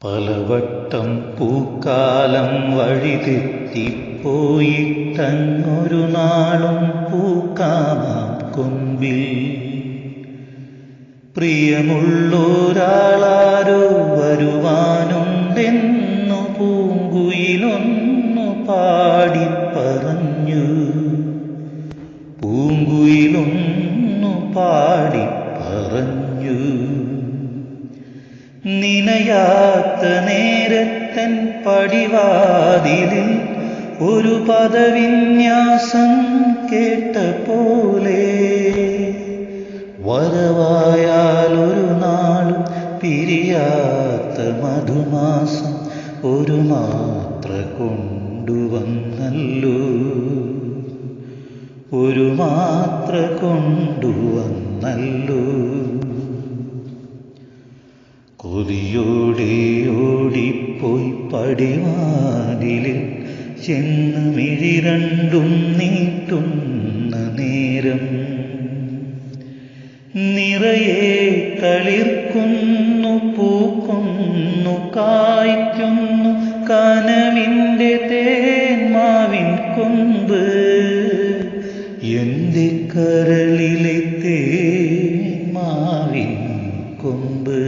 പലവട്ടം പൂക്കാലം വഴിതെറ്റിപ്പോയിട്ടങ്ങൊരു നാളും പൂക്കാമാം കൊമ്പിൽ പ്രിയമുള്ളൊരാളാരോ വരുവാനുണ്ടെന്നു പൂങ്കുയിലൊന്നു പാടിപ്പറഞ്ഞു. പൂങ്കുയിലൊന്നു പാടിപ്പറഞ്ഞു. നിനയാത്ത നേരത്തൻ പടിവാതിലിൽ ഒരു പദവിന്യാസം കേട്ട പോലെ വരവായാലൊരു നാളും പിരിയാത്ത മധുമാസം ഒരു മാത്ര കൊണ്ടുവന്നല്ലോ. ഒരു മാത്ര കൊണ്ടുവന്നല്ലോ. കൊതിയോടെ ഓടിപ്പോയി പടിവാതിലിൽ ചെന്ന് മിഴി രണ്ടും നീട്ടുന്ന നേരം നിറയെ കളിർക്കുന്നു, പൂക്കുന്നു, കായ്ക്കുന്നു കനവിൻ്റെ തേന്മാവിൻ കൊമ്പ്. എൻ്റെ കരളിലെ തേന്മാവിൻ കൊമ്പ്.